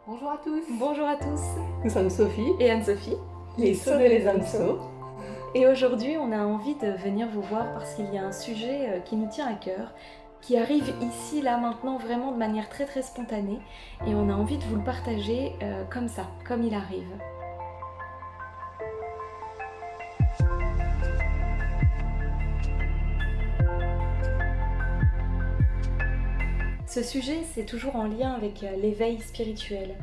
Bonjour à tous, Bonjour à tous nous sommes Sophie, et Anne-Sophie, les Sceaux de les Anneaux. et aujourd'hui on a envie de venir vous voir parce qu'il y a un sujet qui nous tient à cœur, qui arrive ici, là, maintenant, vraiment de manière très très spontanée, et on a envie de vous le partager comme ça, comme il arrive. Ce sujet, c'est toujours en lien avec l'éveil spirituel,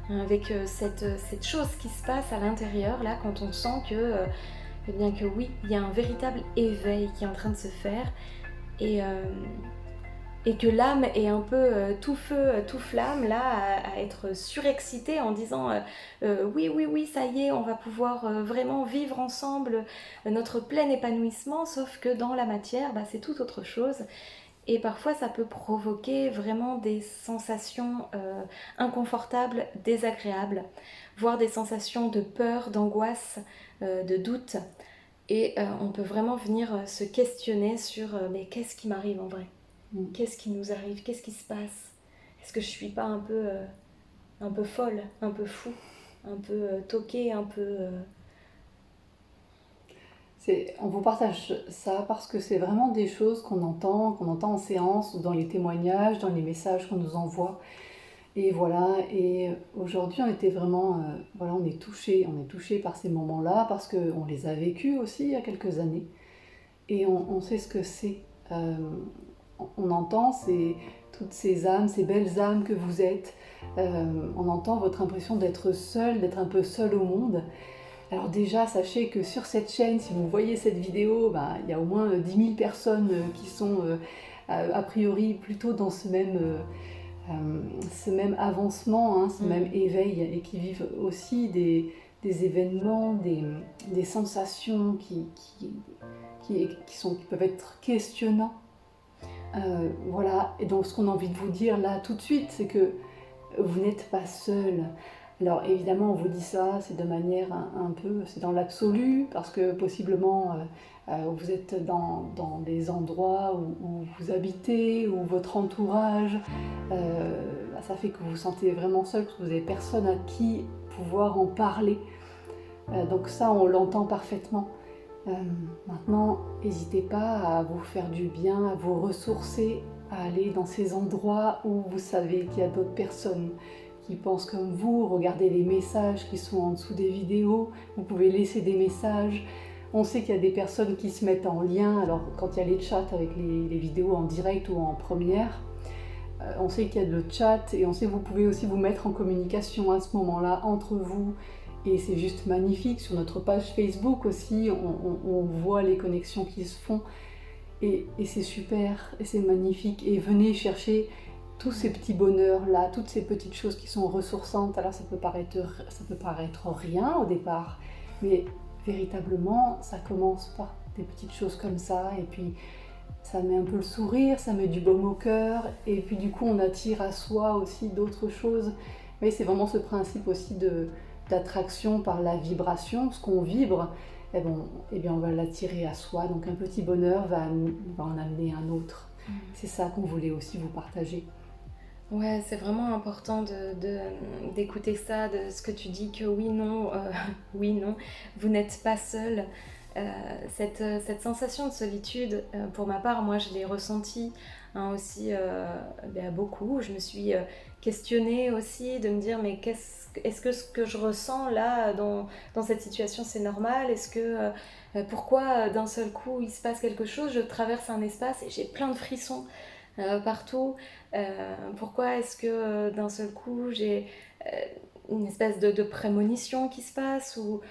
hein, avec cette chose qui se passe à l'intérieur, là, quand on sent eh bien que oui, il y a un véritable éveil qui est en train de se faire, et, euh, et que l'âme est un peu tout feu, tout flamme, là, à être surexcitée en disant oui, oui, oui, ça y est, on va pouvoir vraiment vivre ensemble notre plein épanouissement, sauf que dans la matière, bah, c'est tout autre chose. Et parfois, ça peut provoquer vraiment des sensations inconfortables, désagréables, voire des sensations de peur, d'angoisse, de doute. Et on peut vraiment venir se questionner sur mais qu'est-ce qui m'arrive en vrai? Qu'est-ce qui nous arrive? Qu'est-ce qui se passe? Est-ce que je suis pas un peu folle, un peu fou, un peu toquée, un peu... On vous partage ça parce que c'est vraiment des choses qu'on entend en séance ou dans les témoignages, dans les messages qu'on nous envoie. Et voilà, et aujourd'hui on était vraiment, voilà, on est touché par ces moments-là parce qu'on les a vécus aussi il y a quelques années. Et on sait ce que c'est. Euh, on entend toutes ces âmes, ces belles âmes que vous êtes. On entend votre impression d'être seul, d'être un peu seul au monde. Alors déjà, sachez que sur cette chaîne, si vous voyez cette vidéo, ben, il y a au moins 10 000 personnes qui sont a priori plutôt dans ce même avancement, hein, ce même éveil, et qui vivent aussi des événements, des sensations qui peuvent être questionnants. Voilà, et donc ce qu'on a envie de vous dire là tout de suite, c'est que vous n'êtes pas seul. Alors évidemment, on vous dit ça, c'est de manière un peu, c'est dans l'absolu, parce que possiblement vous êtes dans des endroits où vous habitez, où votre entourage, ça fait que vous vous sentez vraiment seul, parce que vous n'avez personne à qui pouvoir en parler. Donc ça, on l'entend parfaitement. Euh, Maintenant, n'hésitez pas à vous faire du bien, à vous ressourcer, à aller dans ces endroits où vous savez qu'il y a d'autres personnes qui pensent comme vous. Regardez les messages qui sont en dessous des vidéos, vous pouvez laisser des messages. On sait qu'il y a des personnes qui se mettent en lien, alors quand il y a les chats avec les vidéos en direct ou en première, on sait qu'il y a le chat et on sait que vous pouvez aussi vous mettre en communication à ce moment-là entre vous. Et c'est juste magnifique. Sur notre page Facebook aussi, on voit les connexions qui se font. Et c'est super, et c'est magnifique. Et venez chercher tous ces petits bonheurs-là, toutes ces petites choses qui sont ressourçantes. Alors ça peut paraître rien au départ, mais véritablement, ça commence par des petites choses comme ça. Et puis ça met un peu le sourire, ça met du baume au cœur. Et puis du coup, on attire à soi aussi d'autres choses. Mais c'est vraiment ce principe aussi d'attraction par la vibration, ce qu'on vibre, eh bien on va l'attirer à soi. Donc un petit bonheur va en amener un autre. C'est ça qu'on voulait aussi vous partager. Ouais, c'est vraiment important d'écouter ça, de ce que tu dis, que oui, non, oui, non, vous n'êtes pas seul. Cette sensation de solitude, pour ma part, moi je l'ai ressentie hein, aussi beaucoup. Je me suis questionnée aussi de me dire mais est-ce que ce que je ressens là dans cette situation c'est normal? Est-ce que pourquoi d'un seul coup il se passe quelque chose? Je traverse un espace et j'ai plein de frissons partout. Pourquoi est-ce que d'un seul coup j'ai une espèce de prémonition qui se passe ou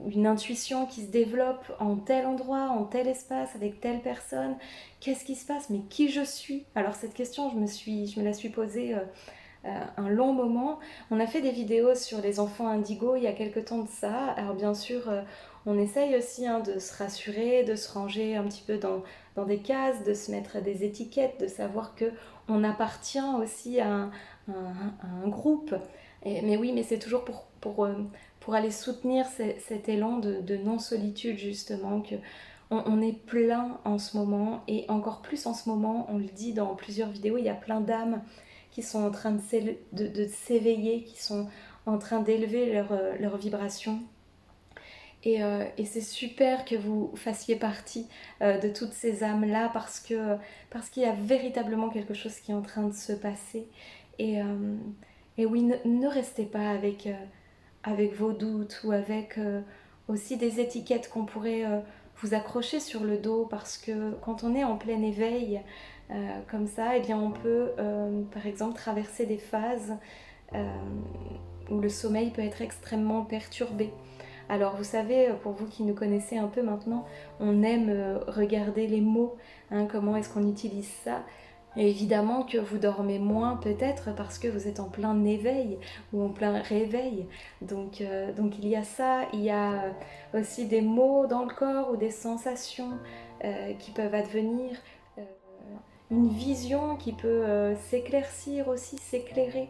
une intuition qui se développe en tel endroit, en tel espace, avec telle personne? Qu'est-ce qui se passe? Mais qui je suis? Alors cette question, je me la suis posée un long moment. On a fait des vidéos sur les enfants indigos il y a quelque temps de ça. Alors bien sûr, on essaye aussi hein, de se rassurer, de se ranger un petit peu dans des cases, de se mettre des étiquettes, de savoir que on appartient aussi à un groupe. Mais oui, mais c'est toujours pour aller soutenir cet élan de non-solitude justement que on est plein en ce moment et encore plus en ce moment, on le dit dans plusieurs vidéos, il y a plein d'âmes qui sont en train de s'éveiller, qui sont en train d'élever leur vibration. Et c'est super que vous fassiez partie de toutes ces âmes-là parce qu'il y a véritablement quelque chose qui est en train de se passer. Et, euh, et oui, ne restez pas avec vos doutes ou avec aussi des étiquettes qu'on pourrait vous accrocher sur le dos parce que quand on est en plein éveil comme ça, eh bien on peut par exemple traverser des phases euh, où le sommeil peut être extrêmement perturbé. Alors vous savez, pour vous qui nous connaissez un peu maintenant, on aime regarder les mots, hein, comment est-ce qu'on utilise ça. Et évidemment que vous dormez moins peut-être parce que vous êtes en plein éveil ou en plein réveil. Donc il y a ça, il y a aussi des mots dans le corps ou des sensations qui peuvent advenir, euh, une vision qui peut s'éclaircir aussi, s'éclairer.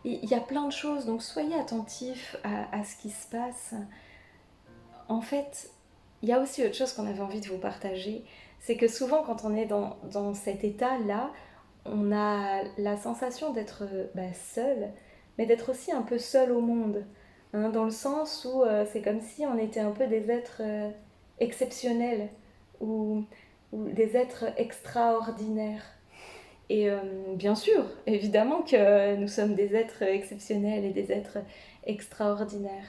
Il y a plein de choses, donc soyez attentifs à ce qui se passe. En fait, il y a aussi autre chose qu'on avait envie de vous partager, c'est que souvent quand on est dans cet état-là, on a la sensation d'être seul, mais d'être aussi un peu seul au monde, hein, dans le sens où c'est comme si on était un peu des êtres exceptionnels ou, ou des êtres extraordinaires. Et bien sûr, évidemment que nous sommes des êtres exceptionnels et des êtres extraordinaires.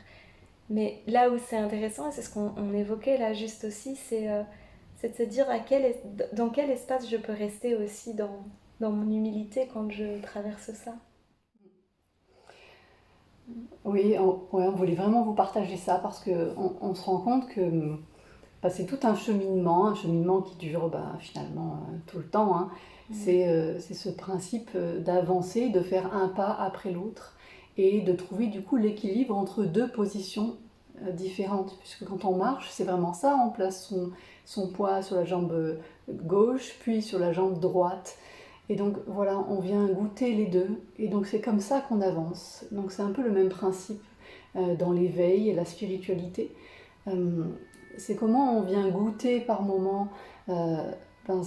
Mais là où c'est intéressant, et c'est ce qu'on évoquait là juste aussi, c'est de se dire dans quel espace je peux rester aussi dans mon humilité quand je traverse ça. Oui, ouais, on voulait vraiment vous partager ça parce qu'on se rend compte que bah, c'est tout un cheminement qui dure finalement tout le temps, hein. C'est ce principe d'avancer, de faire un pas après l'autre et de trouver du coup l'équilibre entre deux positions différentes. Puisque quand on marche, c'est vraiment ça, on place son poids sur la jambe gauche, puis sur la jambe droite. Et donc voilà, on vient goûter les deux. Et donc c'est comme ça qu'on avance. Donc c'est un peu le même principe dans l'éveil et la spiritualité. Euh, c'est comment on vient goûter par moment euh, ben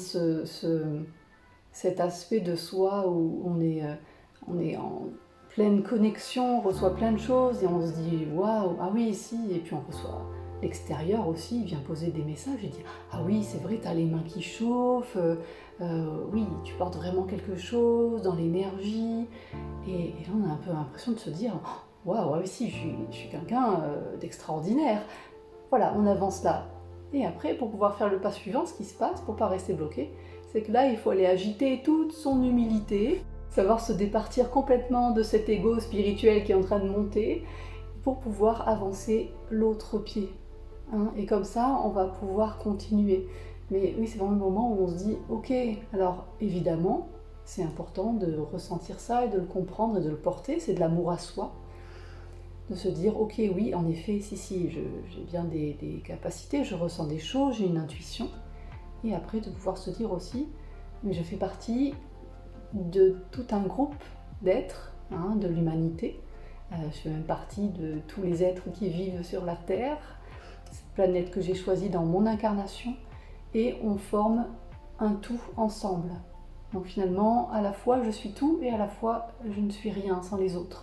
cet aspect de soi où on est en pleine connexion, on reçoit plein de choses et on se dit waouh, ah oui, si, et puis on reçoit l'extérieur aussi, il vient poser des messages et dit ah oui, c'est vrai, t'as les mains qui chauffent, oui, tu portes vraiment quelque chose dans l'énergie, et là on a un peu l'impression de se dire waouh, ah oui, si, je suis quelqu'un d'extraordinaire. Voilà, on avance là. Et après, pour pouvoir faire le pas suivant, ce qui se passe, pour ne pas rester bloqué, c'est que là, il faut aller agiter toute son humilité, savoir se départir complètement de cet ego spirituel qui est en train de monter, pour pouvoir avancer l'autre pied. Hein. Et comme ça, on va pouvoir continuer. Mais oui, c'est vraiment le moment où on se dit, ok, alors évidemment, c'est important de ressentir ça et de le comprendre et de le porter, c'est de l'amour à soi, de se dire ok, oui, en effet, si, j'ai bien des capacités, je ressens des choses, j'ai une intuition, et après de pouvoir se dire aussi mais je fais partie de tout un groupe d'êtres, hein, de l'humanité. Je fais même partie de tous les êtres qui vivent sur la Terre, cette planète que j'ai choisie dans mon incarnation, et on forme un tout ensemble. Donc finalement, à la fois je suis tout et à la fois je ne suis rien sans les autres.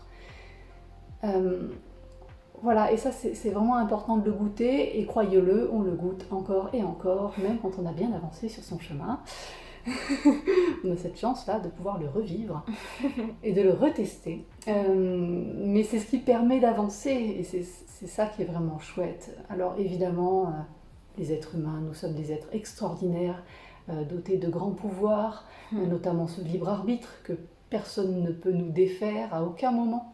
Voilà, et ça c'est vraiment important de le goûter, et croyez-le, on le goûte encore et encore, même quand on a bien avancé sur son chemin. On a cette chance-là de pouvoir le revivre et de le retester. Mais c'est ce qui permet d'avancer, et c'est ça qui est vraiment chouette. Alors évidemment, les êtres humains, nous sommes des êtres extraordinaires, dotés de grands pouvoirs, notamment ce libre arbitre que personne ne peut nous défaire à aucun moment.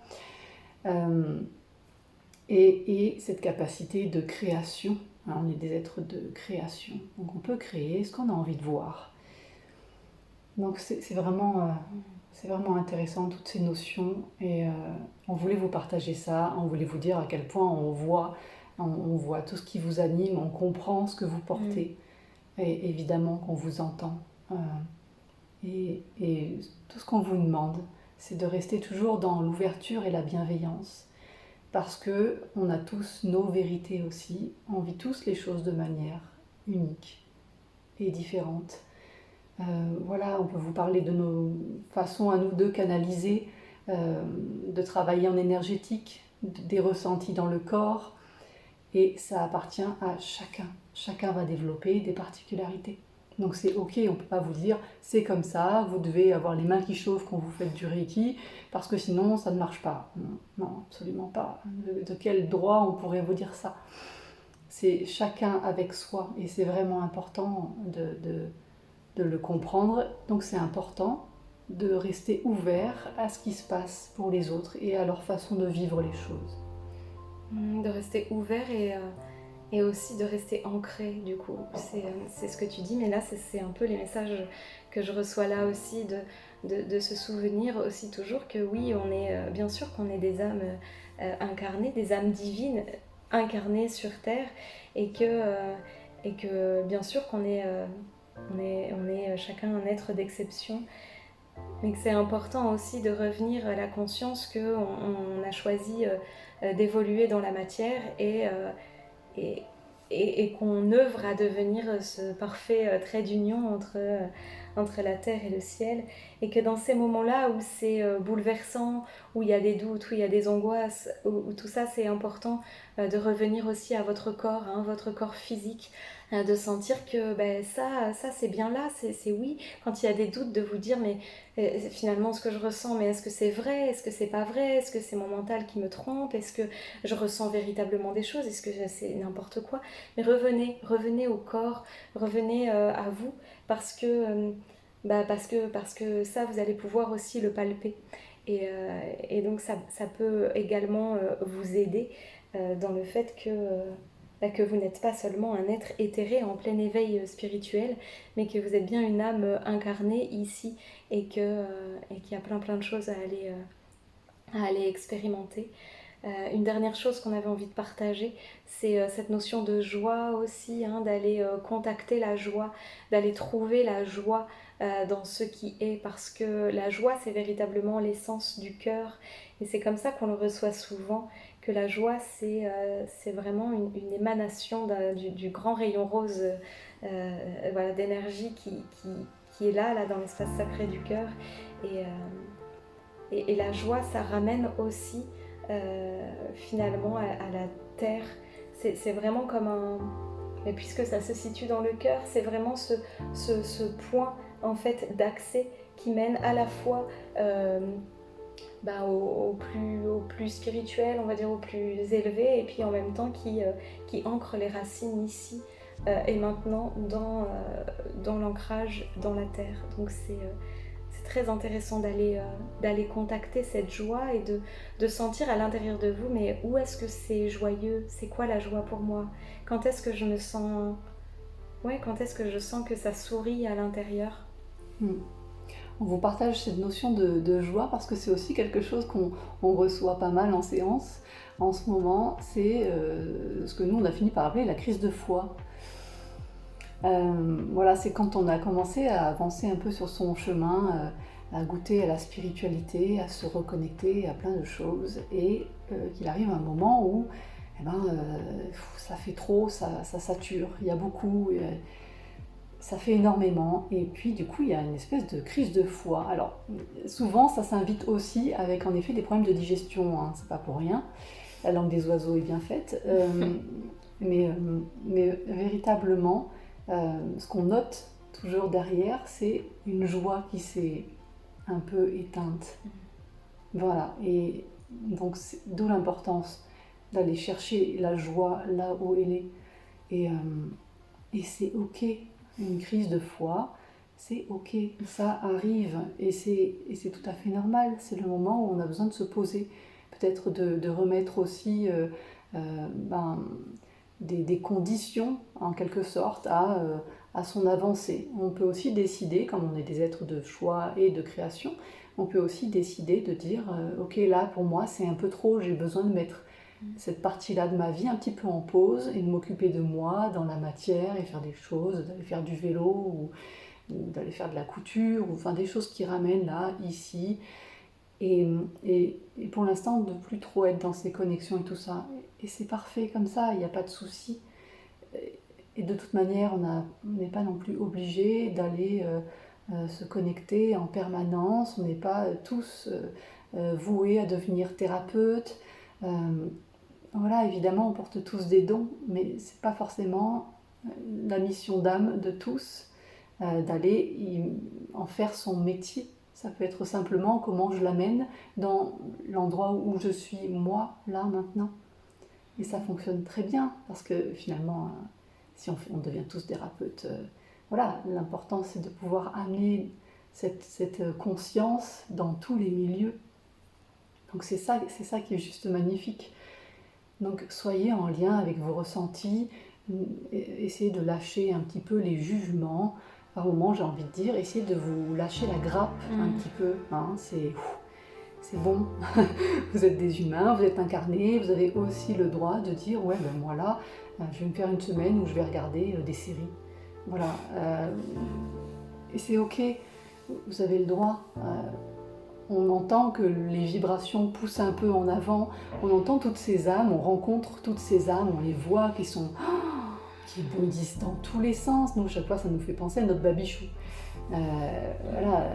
Et cette capacité de création, hein, on est des êtres de création, donc on peut créer ce qu'on a envie de voir. Donc c'est vraiment intéressant toutes ces notions, et on voulait vous partager ça, on voulait vous dire à quel point on voit tout ce qui vous anime, on comprend ce que vous portez, et évidemment qu'on vous entend. Et tout ce qu'on vous demande, c'est de rester toujours dans l'ouverture et la bienveillance. Parce que on a tous nos vérités aussi, on vit tous les choses de manière unique et différente. Voilà, on peut vous parler de nos façons à nous de canaliser, de travailler en énergétique, des ressentis dans le corps. Et ça appartient à chacun. Chacun va développer des particularités. Donc c'est ok, on ne peut pas vous dire c'est comme ça, vous devez avoir les mains qui chauffent quand vous faites du Reiki, parce que sinon ça ne marche pas. Non, absolument pas. De quel droit on pourrait vous dire ça? C'est chacun avec soi, et c'est vraiment important de le comprendre. Donc c'est important de rester ouvert à ce qui se passe pour les autres et à leur façon de vivre les choses. De rester ouvert et aussi de rester ancré, du coup. C'est ce que tu dis, mais là, c'est un peu les messages que je reçois là aussi, de se souvenir aussi toujours que oui, on est, bien sûr qu'on est des âmes incarnées, des âmes divines incarnées sur Terre, et que bien sûr qu'on est, on est chacun un être d'exception, mais que c'est important aussi de revenir à la conscience qu'on on a choisi d'évoluer dans la matière et, et qu'on œuvre à devenir ce parfait trait d'union entre la terre et le ciel, et que dans ces moments-là où c'est bouleversant, où il y a des doutes, où il y a des angoisses, où tout ça c'est important de revenir aussi à votre corps physique, de sentir que ça c'est bien là, c'est oui, quand il y a des doutes, de vous dire mais finalement ce que je ressens, mais est-ce que c'est vrai, est-ce que c'est pas vrai, est-ce que c'est mon mental qui me trompe, est-ce que je ressens véritablement des choses, est-ce que c'est n'importe quoi, mais revenez au corps, revenez à vous, parce que, parce que ça, vous allez pouvoir aussi le palper. Et donc ça peut également vous aider dans le fait que vous n'êtes pas seulement un être éthéré en plein éveil spirituel, mais que vous êtes bien une âme incarnée ici, et qu'il y a plein de choses à aller expérimenter. Une dernière chose qu'on avait envie de partager, c'est cette notion de joie aussi, d'aller contacter la joie, d'aller trouver la joie dans ce qui est, parce que la joie, c'est véritablement l'essence du cœur, et c'est comme ça qu'on le reçoit souvent, que la joie, c'est vraiment une émanation du grand rayon rose voilà, d'énergie qui est là dans l'espace sacré du cœur, et, et la joie, ça ramène aussi finalement à la terre. C'est vraiment comme un... Mais puisque ça se situe dans le cœur, c'est vraiment ce point en fait d'accès qui mène à la fois au plus spirituel, on va dire au plus élevé, et puis en même temps qui ancre les racines ici et maintenant dans l'ancrage dans la terre. Donc c'est très intéressant d'aller contacter cette joie et de sentir à l'intérieur de vous, mais où est-ce que c'est joyeux? C'est quoi la joie pour moi? Quand est-ce que je me sens... Ouais, quand est-ce que je sens que ça sourit à l'intérieur? On vous partage cette notion de joie parce que c'est aussi quelque chose qu'on reçoit pas mal en séance. En ce moment, c'est ce que nous on a fini par appeler la crise de foi. Voilà, c'est quand on a commencé à avancer un peu sur son chemin, à goûter à la spiritualité, à se reconnecter à plein de choses, et qu'il arrive un moment où ça fait trop, ça sature, il y a beaucoup, ça fait énormément, et puis du coup il y a une espèce de crise de foi. Alors souvent ça s'invite aussi avec en effet des problèmes de digestion, c'est pas pour rien, la langue des oiseaux est bien faite, mais véritablement ce qu'on note toujours derrière, c'est une joie qui s'est un peu éteinte. Voilà, et donc d'où l'importance d'aller chercher la joie là où elle est. Et c'est ok, une crise de foi, c'est ok, ça arrive, et c'est tout à fait normal. C'est le moment où on a besoin de se poser, peut-être de remettre aussi des conditions, en quelque sorte, à son avancée. On peut aussi décider, comme on est des êtres de choix et de création, on peut aussi décider de dire ok, là pour moi c'est un peu trop, j'ai besoin de mettre cette partie-là de ma vie un petit peu en pause et de m'occuper de moi dans la matière et faire des choses, d'aller faire du vélo ou d'aller faire de la couture, ou enfin des choses qui ramènent là, ici. Et pour l'instant, de plus trop être dans ces connexions et tout ça. Et c'est parfait comme ça, il n'y a pas de souci. Et de toute manière, on n'est pas non plus obligé d'aller se connecter en permanence. On n'est pas tous voués à devenir thérapeutes. Voilà, évidemment, on porte tous des dons, mais c'est pas forcément la mission d'âme de tous d'aller en faire son métier. Ça peut être simplement comment je l'amène dans l'endroit où je suis, moi, là, maintenant. Et ça fonctionne très bien, parce que finalement, si on devient tous thérapeutes, voilà, l'important c'est de pouvoir amener cette conscience dans tous les milieux. Donc c'est ça qui est juste magnifique. Donc soyez en lien avec vos ressentis, essayez de lâcher un petit peu les jugements. Par moments, j'ai envie de dire, essayez de vous lâcher la grappe un petit peu. Hein, c'est bon, vous êtes des humains, vous êtes incarnés, vous avez aussi le droit de dire ouais ben moi là, je vais me faire une semaine où je vais regarder des séries. Voilà, et c'est ok, vous avez le droit. On entend que les vibrations poussent un peu en avant, on entend toutes ces âmes, on rencontre toutes ces âmes, on les voit qui bondissent dans tous les sens. Nous, chaque fois, ça nous fait penser à notre babichou. Voilà,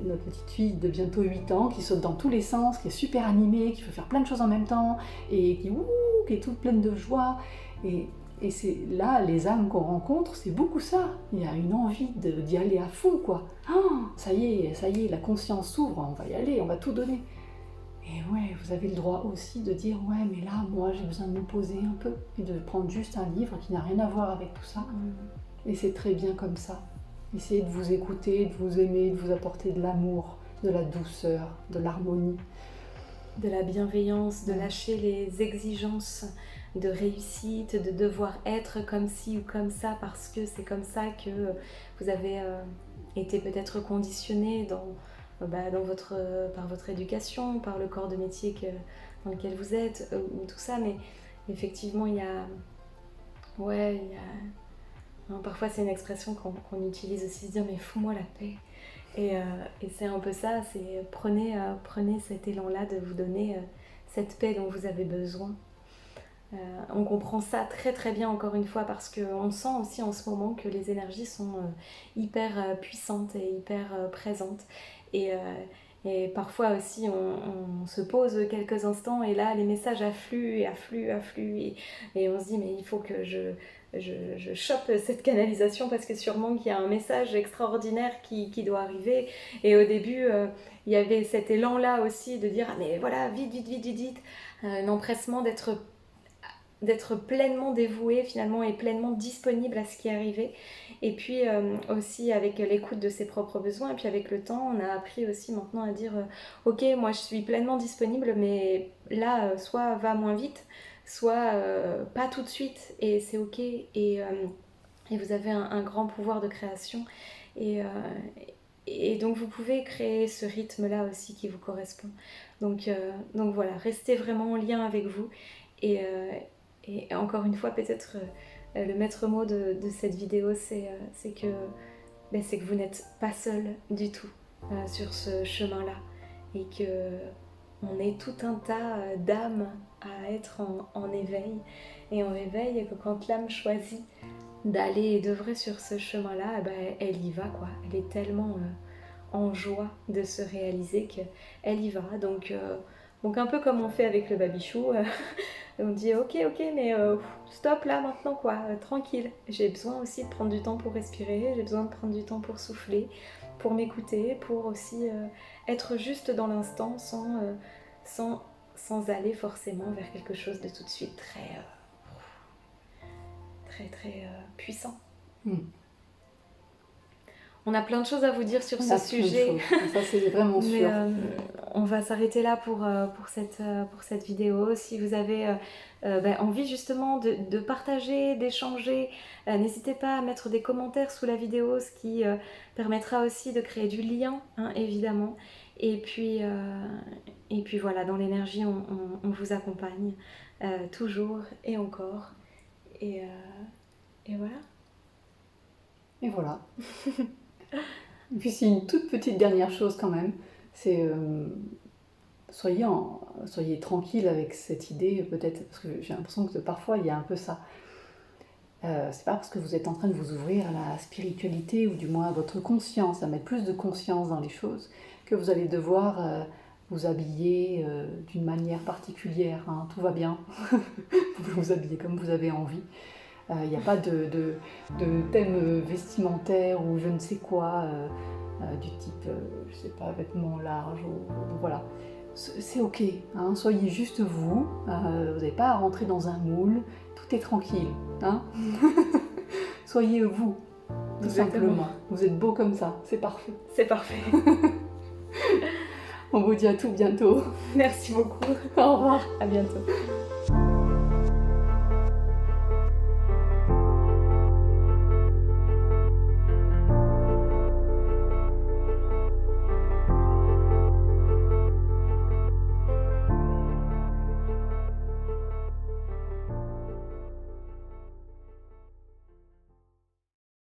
notre petite fille de bientôt 8 ans qui saute dans tous les sens, qui est super animée, qui peut faire plein de choses en même temps et qui est toute pleine de joie. Et c'est là, les âmes qu'on rencontre, c'est beaucoup ça. Il y a une envie d'y aller à fond, quoi. Ça y est, la conscience s'ouvre, on va y aller, on va tout donner. Et ouais, vous avez le droit aussi de dire ouais, mais là, moi, j'ai besoin de me poser un peu et de prendre juste un livre qui n'a rien à voir avec tout ça. Et c'est très bien comme ça. Essayez de vous écouter, de vous aimer, de vous apporter de l'amour, de la douceur, de l'harmonie. De la bienveillance, de lâcher les exigences de réussite, de devoir être comme ci ou comme ça parce que c'est comme ça que vous avez été peut-être conditionné par votre éducation, par le corps de métier dans lequel vous êtes, ou tout ça. Mais effectivement, parfois c'est une expression qu'on utilise aussi, se dire mais fous-moi la paix. Et c'est un peu ça, c'est prenez cet élan-là de vous donner cette paix dont vous avez besoin. On comprend ça très très bien encore une fois parce qu'on sent aussi en ce moment que les énergies sont hyper puissantes et hyper présentes. Et parfois aussi on se pose quelques instants et là les messages affluent et on se dit mais il faut que je chope cette canalisation parce que sûrement qu'il y a un message extraordinaire qui doit arriver. Et au début il y avait cet élan là aussi de dire ah mais voilà vite, un empressement d'être pleinement dévoué finalement et pleinement disponible à ce qui arrivait. Et puis aussi avec l'écoute de ses propres besoins et puis avec le temps on a appris aussi maintenant à dire ok moi je suis pleinement disponible mais là soit va moins vite soit pas tout de suite et c'est ok et vous avez un grand pouvoir de création et donc vous pouvez créer ce rythme là aussi qui vous correspond donc voilà, restez vraiment en lien avec vous et encore une fois peut-être le maître mot de cette vidéo c'est que vous n'êtes pas seul du tout sur ce chemin là et que on est tout un tas d'âmes à être en éveil et en éveil et que quand l'âme choisit d'aller et d'œuvrer sur ce chemin là elle y va quoi, elle est tellement en joie de se réaliser qu'elle y va donc un peu comme on fait avec le babichou on dit ok mais stop là maintenant quoi, tranquille, j'ai besoin aussi de prendre du temps pour respirer, j'ai besoin de prendre du temps pour souffler, pour m'écouter, pour aussi être juste dans l'instant sans aller forcément vers quelque chose de tout de suite très puissant. On a plein de choses à vous dire sur ce sujet. Ça, c'est vraiment sûr. On va s'arrêter là pour cette vidéo. Si vous avez envie justement de partager, d'échanger, n'hésitez pas à mettre des commentaires sous la vidéo, ce qui permettra aussi de créer du lien, hein, évidemment. Et puis voilà, dans l'énergie, on vous accompagne toujours et encore. Et voilà. Et voilà. Et puis c'est une toute petite dernière chose quand même, c'est soyez tranquille avec cette idée peut-être, parce que j'ai l'impression que parfois il y a un peu ça. C'est pas parce que vous êtes en train de vous ouvrir à la spiritualité ou du moins à votre conscience, à mettre plus de conscience dans les choses, que vous allez devoir vous habiller d'une manière particulière. Hein. Tout va bien. Vous pouvez vous habiller comme vous avez envie. Il n'y a pas de thème vestimentaire ou je ne sais quoi, du type, je sais pas, vêtements larges ou voilà. C'est ok, hein, soyez juste vous, vous n'avez pas à rentrer dans un moule, tout est tranquille. Hein. Soyez vous, tout simplement. Vous êtes beau comme ça, c'est parfait. C'est parfait. On vous dit à tout bientôt. Merci beaucoup. Au revoir. À bientôt.